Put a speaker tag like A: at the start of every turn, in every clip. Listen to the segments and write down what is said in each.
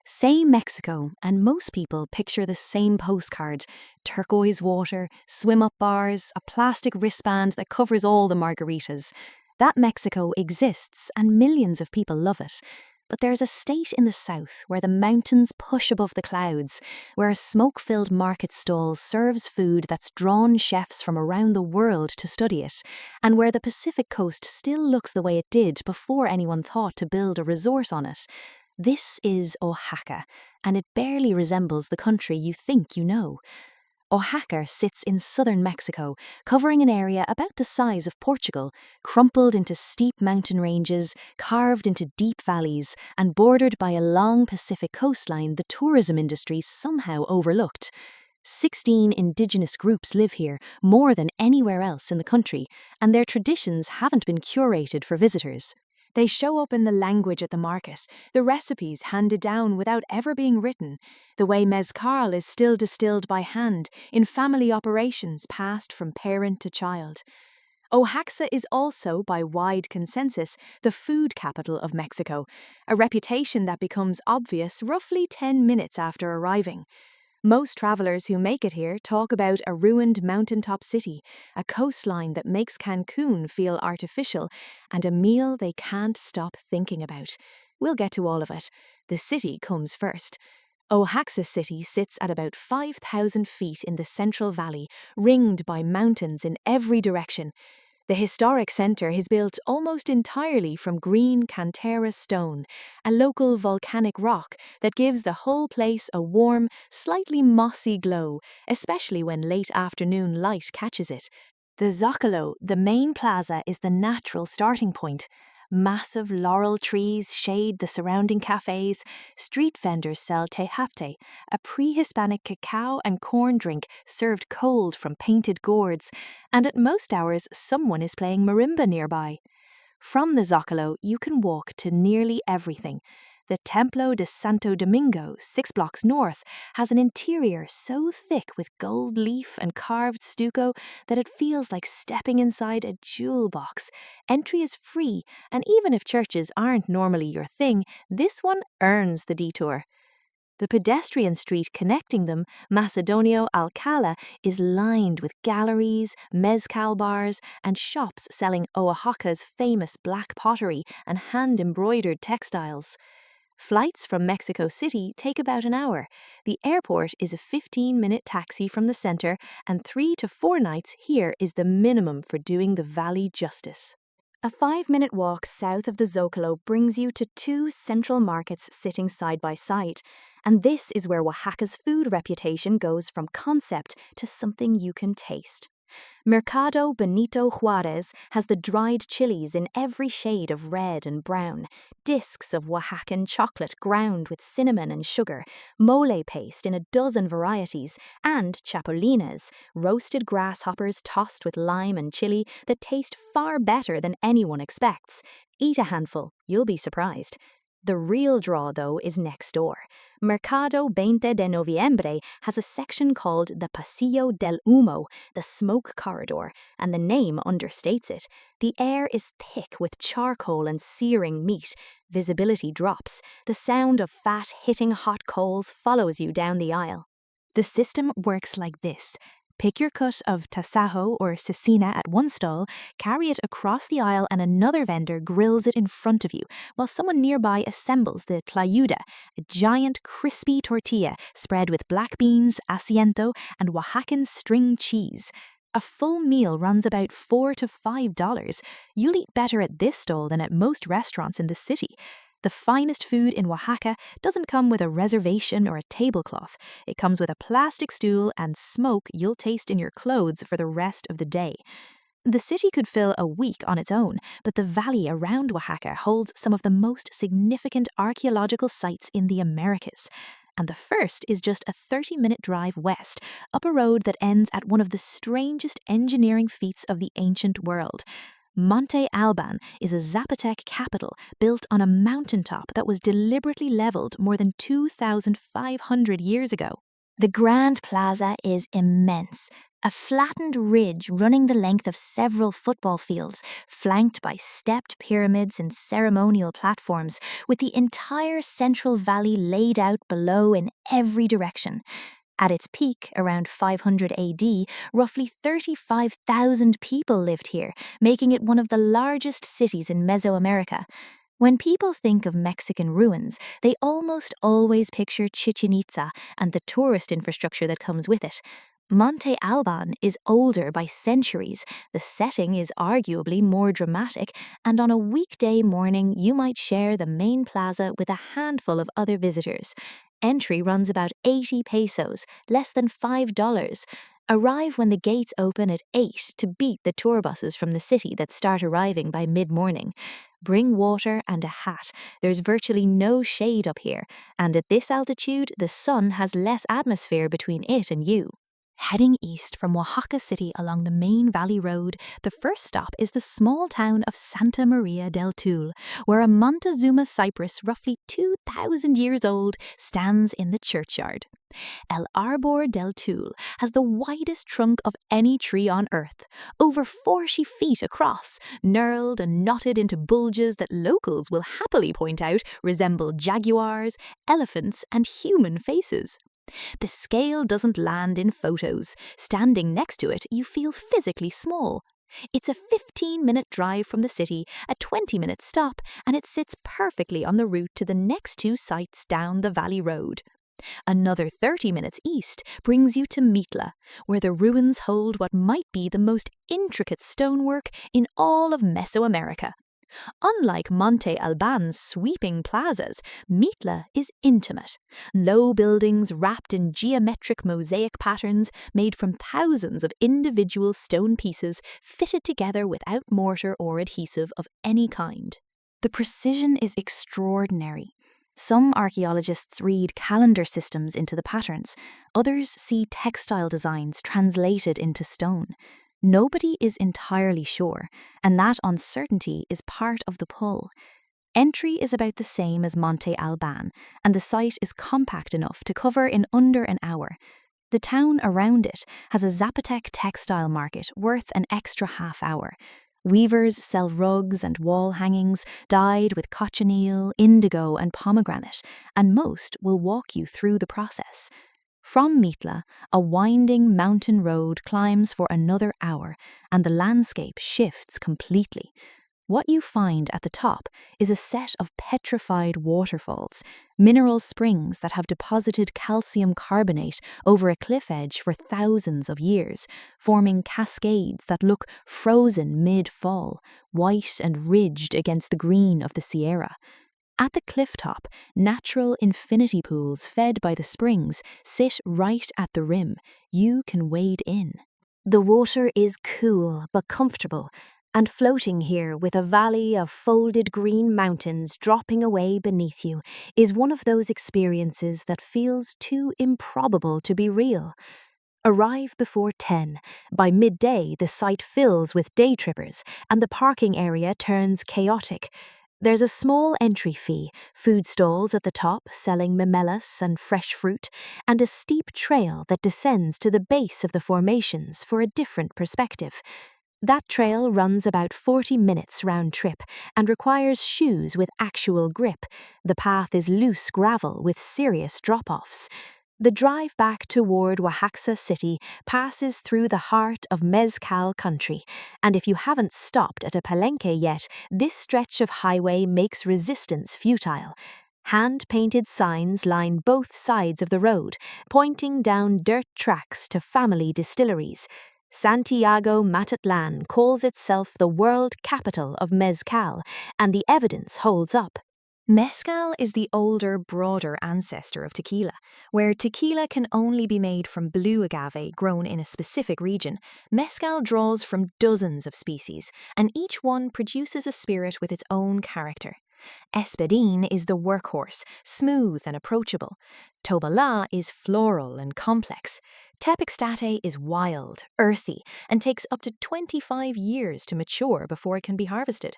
A: Say Mexico, and most people picture the same postcard: turquoise water, swim-up bars, a plastic wristband that covers all the margaritas. That Mexico exists, and millions of people love it. But there's a state in the south where the mountains push above the clouds, where a smoke-filled market stall serves food that's drawn chefs from around the world to study it, and where the Pacific coast still looks the way it did before anyone thought to build a resort on it. This is Oaxaca, and it barely resembles the country you think you know. Oaxaca sits in southern Mexico, covering an area about the size of Portugal, crumpled into steep mountain ranges, carved into deep valleys, and bordered by a long Pacific coastline the tourism industry somehow overlooked. 16 indigenous groups live here, more than anywhere else in the country, and their traditions haven't been curated for visitors. They show up in the language at the market, the recipes handed down without ever being written, the way mezcal is still distilled by hand in family operations passed from parent to child. Oaxaca is also, by wide consensus, the food capital of Mexico, a reputation that becomes obvious roughly 10 minutes after arriving. Most travelers who make it here talk about a ruined mountaintop city, a coastline that makes Cancun feel artificial, and a meal they can't stop thinking about. We'll get to all of it. The city comes first. Oaxaca City sits at about 5,000 feet in the Central Valley, ringed by mountains in every direction. The historic centre is built almost entirely from green cantera stone, a local volcanic rock that gives the whole place a warm, slightly mossy glow, especially when late afternoon light catches it. The Zócalo, the main plaza, is the natural starting point. Massive laurel trees shade the surrounding cafes. Street vendors sell tejafte, a pre-Hispanic cacao and corn drink served cold from painted gourds, and at most hours someone is playing marimba nearby. From the Zócalo, you can walk to nearly everything. The Templo de Santo Domingo, 6 blocks north, has an interior so thick with gold leaf and carved stucco that it feels like stepping inside a jewel box. Entry is free, and even if churches aren't normally your thing, this one earns the detour. The pedestrian street connecting them, Macedonio Alcala, is lined with galleries, mezcal bars, and shops selling Oaxaca's famous black pottery and hand-embroidered textiles. Flights from Mexico City take about an hour. The airport is a 15-minute taxi from the center, and 3 to 4 nights here is the minimum for doing the valley justice. A 5-minute walk south of the Zócalo brings you to 2 central markets sitting side by side, and this is where Oaxaca's food reputation goes from concept to something you can taste. Mercado Benito Juárez has the dried chilies in every shade of red and brown, discs of Oaxacan chocolate ground with cinnamon and sugar, mole paste in a dozen varieties, and chapulines, roasted grasshoppers tossed with lime and chili that taste far better than anyone expects. Eat a handful, you'll be surprised. The real draw, though, is next door. Mercado 20 de Noviembre has a section called the Pasillo del Humo, the smoke corridor, and the name understates it. The air is thick with charcoal and searing meat. Visibility drops. The sound of fat hitting hot coals follows you down the aisle. The system works like this. Pick your cut of tasajo or cecina at one stall, carry it across the aisle, and another vendor grills it in front of you, while someone nearby assembles the tlayuda, a giant crispy tortilla spread with black beans, asiento, and Oaxacan string cheese. A full meal runs about $4 to $5. You'll eat better at this stall than at most restaurants in the city. The finest food in Oaxaca doesn't come with a reservation or a tablecloth. It comes with a plastic stool and smoke you'll taste in your clothes for the rest of the day. The city could fill a week on its own, but the valley around Oaxaca holds some of the most significant archaeological sites in the Americas. And the first is just a 30-minute drive west, up a road that ends at one of the strangest engineering feats of the ancient world. Monte Albán is a Zapotec capital built on a mountaintop that was deliberately leveled more than 2,500 years ago. The Grand Plaza is immense,
B: a flattened ridge running the length of several football fields, flanked by stepped pyramids and ceremonial platforms, with the entire central valley laid out below in every direction. At its peak, around 500 AD, roughly 35,000 people lived here, making it one of the largest cities in Mesoamerica. When people think of Mexican ruins, they almost always picture Chichén Itzá and the tourist infrastructure that comes with it. Monte Albán is older by centuries, the setting is arguably more dramatic, and on a weekday morning you might share the main plaza with a handful of other visitors. Entry runs about 80 pesos, less than $5. Arrive when the gates open at 8 to beat the tour buses from the city that start arriving by mid-morning. Bring water and a hat. There's virtually no shade up here, and at this altitude the sun has less atmosphere between it and you. Heading east from Oaxaca City along the main valley road, the first stop is the small town of Santa Maria del Tul, where a Montezuma cypress roughly 2,000 years old stands in the churchyard. El Arbor del Tul has the widest trunk of any tree on earth, over 40 feet across, knurled and knotted into bulges that locals will happily point out resemble jaguars, elephants, and human faces. The scale doesn't land in photos. Standing next to it, you feel physically small. It's a 15-minute drive from the city, a 20-minute stop, and it sits perfectly on the route to the next two sites down the valley road. Another 30 minutes east brings you to Mitla, where the ruins hold what might be the most intricate stonework in all of Mesoamerica. Unlike Monte Albán's sweeping plazas, Mitla is intimate. Low buildings wrapped in geometric mosaic patterns made from thousands of individual stone pieces fitted together without mortar or adhesive of any kind. The precision is extraordinary. Some archaeologists read calendar systems into the patterns. Others see textile designs translated into stone. Nobody is entirely sure, and that uncertainty is part of the pull. Entry is about the same as Monte Albán, and the site is compact enough to cover in under an hour. The town around it has a Zapotec textile market worth an extra half hour. Weavers sell rugs and wall hangings dyed with cochineal, indigo, and pomegranate, and most will walk you through the process. From Mitla, a winding mountain road climbs for another hour, and the landscape shifts completely. What you find at the top is a set of petrified waterfalls, mineral springs that have deposited calcium carbonate over a cliff edge for thousands of years, forming cascades that look frozen mid-fall, white and ridged against the green of the Sierra. At the cliff top, natural infinity pools fed by the springs sit right at the rim. You can wade in. The water is cool but comfortable, and floating here with a valley of folded green mountains dropping away beneath you is one of those experiences that feels too improbable to be real. Arrive before 10. By midday, the site fills with day trippers, and the parking area turns chaotic. There's a small entry fee, food stalls at the top selling memelas and fresh fruit, and a steep trail that descends to the base of the formations for a different perspective. That trail runs about 40 minutes round trip and requires shoes with actual grip. The path is loose gravel with serious drop-offs. The drive back toward Oaxaca City passes through the heart of mezcal country, and if you haven't stopped at a palenque yet, this stretch of highway makes resistance futile. Hand-painted signs line both sides of the road, pointing down dirt tracks to family distilleries. Santiago Matatlán calls itself the world capital of mezcal, and the evidence holds up. Mezcal is the older, broader ancestor of tequila. Where tequila can only be made from blue agave grown in a specific region, mezcal draws from dozens of species, and each one produces a spirit with its own character. Espadín is the workhorse, smooth and approachable. Tobalá is floral and complex. Tepextate is wild, earthy, and takes up to 25 years to mature before it can be harvested.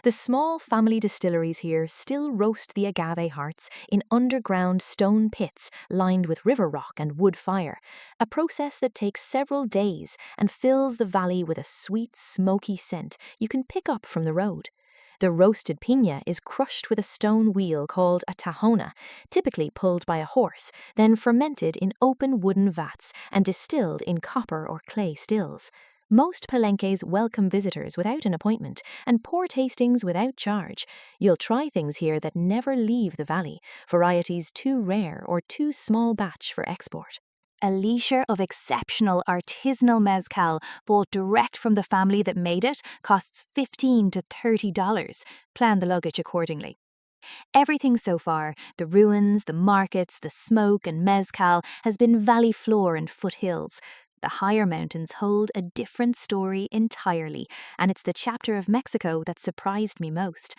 A: The small family distilleries here still roast the agave hearts in underground stone pits lined with river rock and wood fire, a process that takes several days and fills the valley with a sweet, smoky scent you can pick up from the road. The roasted piña is crushed with a stone wheel called a tahona, typically pulled by a horse, then fermented in open wooden vats and distilled in copper or clay stills. Most palenques welcome visitors without an appointment and pour tastings without charge. You'll try things here that never leave the valley, varieties too rare or too small batch for export.
B: A litre of exceptional artisanal mezcal bought direct from the family that made it costs $15 to $30. Plan the luggage accordingly. Everything so far, the ruins, the markets, the smoke and mezcal, has been valley floor and foothills. The higher mountains hold a different story entirely, and it's the chapter of Mexico that surprised me most.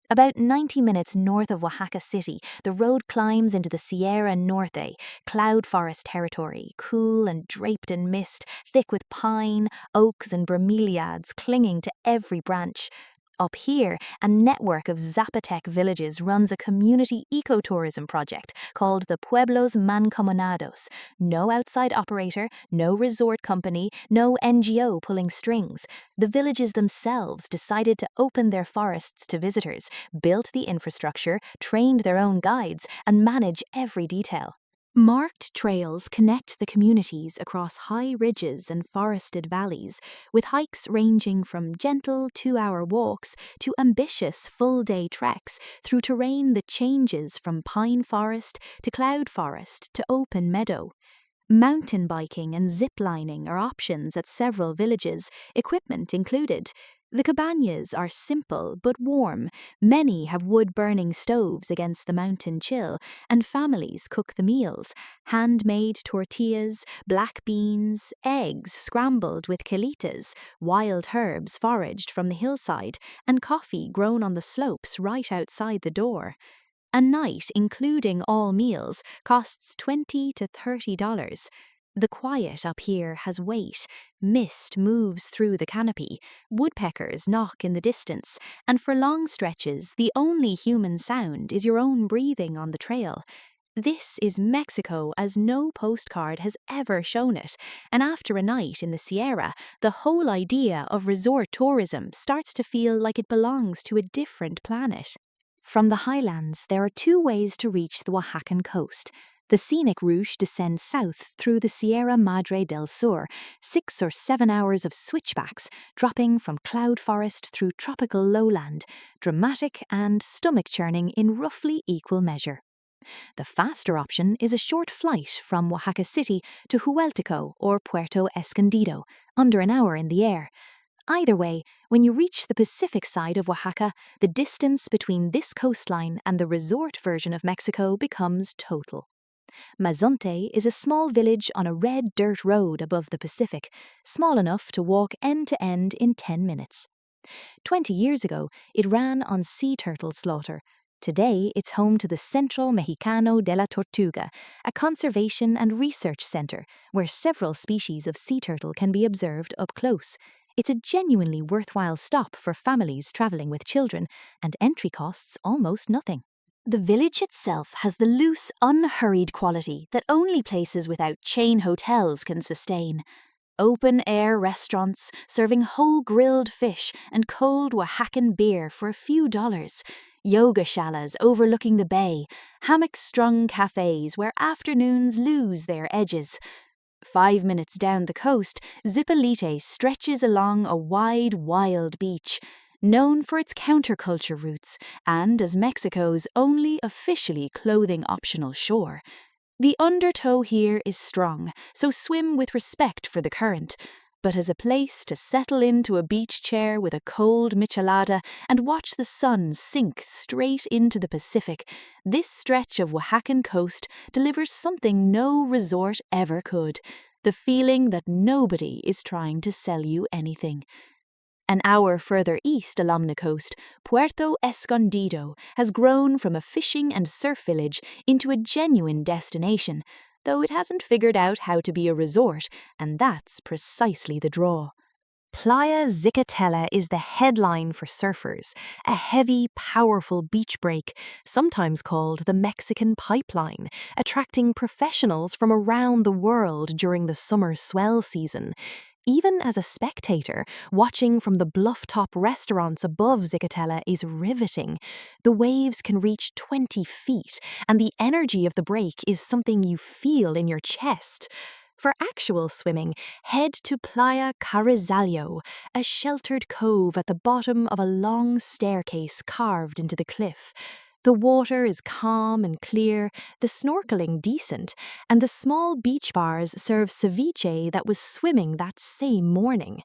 B: About 90 minutes north of Oaxaca City, the road climbs into the Sierra Norte, cloud forest territory, cool and draped in mist, thick with pine, oaks and bromeliads clinging to every branch. Up here, a network of Zapotec villages runs a community ecotourism project called the Pueblos Mancomunados. No outside operator, no resort company, no NGO pulling strings. The villages themselves decided to open their forests to visitors, built the infrastructure, trained their own guides, and manage every detail. Marked trails connect the communities across high ridges and forested valleys, with hikes ranging from gentle 2-hour walks to ambitious full-day treks through terrain that changes from pine forest to cloud forest to open meadow. Mountain biking and zip lining are options at several villages, equipment included. The cabañas are simple but warm. Many have wood-burning stoves against the mountain chill, and families cook the meals. Handmade tortillas, black beans, eggs scrambled with quelitas, wild herbs foraged from the hillside, and coffee grown on the slopes right outside the door. A night, including all meals, costs $20 to $30. The quiet up here has weight. Mist moves through the canopy, woodpeckers knock in the distance, and for long stretches the only human sound is your own breathing on the trail. This is Mexico as no postcard has ever shown it, and after a night in the Sierra, the whole idea of resort tourism starts to feel like it belongs to a different planet. From the highlands, there are 2 ways to reach the Oaxacan coast. The scenic route descends south through the Sierra Madre del Sur, 6 or 7 hours of switchbacks, dropping from cloud forest through tropical lowland, dramatic and stomach-churning in roughly equal measure. The faster option is a short flight from Oaxaca City to Hueltico or Puerto Escondido, under an hour in the air. Either way, when you reach the Pacific side of Oaxaca, the distance between this coastline and the resort version of Mexico becomes total. Mazunte is a small village on a red dirt road above the Pacific, small enough to walk end to end in 10 minutes. 20 years ago, it ran on sea turtle slaughter. Today, it's home to the Centro Mexicano de la Tortuga, a conservation and research center where several species of sea turtle can be observed up close. It's a genuinely worthwhile stop for families traveling with children, and entry costs almost nothing. The village itself has the loose, unhurried quality that only places without chain hotels can sustain. Open-air restaurants serving whole grilled fish and cold Oaxacan beer for a few dollars. Yoga shalas overlooking the bay. Hammock-strung cafes where afternoons lose their edges. 5 minutes down the coast, Zipolite stretches along a wide, wild beach, known for its counterculture roots and as Mexico's only officially clothing-optional shore. The undertow here is strong, so swim with respect for the current, but as a place to settle into a beach chair with a cold michelada and watch the sun sink straight into the Pacific, this stretch of Oaxacan coast delivers something no resort ever could: the feeling that nobody is trying to sell you anything. An hour further east along the coast, Puerto Escondido has grown from a fishing and surf village into a genuine destination, though it hasn't figured out how to be a resort, and that's precisely the draw.
A: Playa Zicatela is the headline for surfers, a heavy, powerful beach break, sometimes called the Mexican Pipeline, attracting professionals from around the world during the summer swell season. Even as a spectator, watching from the bluff-top restaurants above Zicatela is riveting. The waves can reach 20 feet, and the energy of the break is something you feel in your chest. For actual swimming, head to Playa Carrizallo, a sheltered cove at the bottom of a long staircase carved into the cliff. The water is calm and clear, the snorkeling decent, and the small beach bars serve ceviche that was swimming that same morning.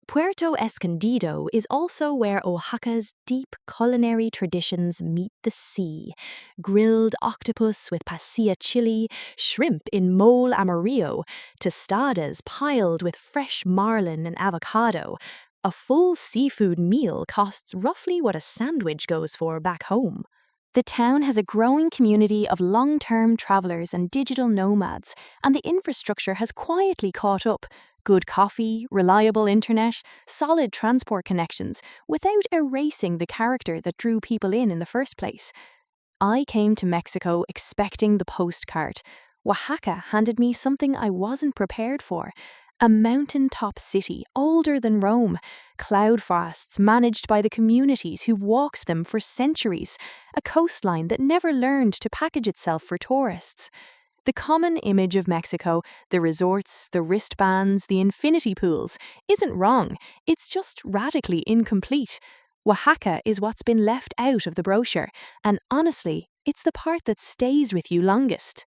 A: Puerto Escondido is also where Oaxaca's deep culinary traditions meet the sea. Grilled octopus with pasilla chili, shrimp in mole amarillo, tostadas piled with fresh marlin and avocado. A full seafood meal costs roughly what a sandwich goes for back home. The town has a growing community of long-term travelers and digital nomads, and the infrastructure has quietly caught up. Good coffee, reliable internet, solid transport connections, without erasing the character that drew people in the first place. I came to Mexico expecting the postcard. Oaxaca handed me something I wasn't prepared for. A mountaintop city older than Rome, cloud forests managed by the communities who've walked them for centuries, a coastline that never learned to package itself for tourists. The common image of Mexico, the resorts, the wristbands, the infinity pools, isn't wrong, it's just radically incomplete. Oaxaca is what's been left out of the brochure, and honestly, it's the part that stays with you longest.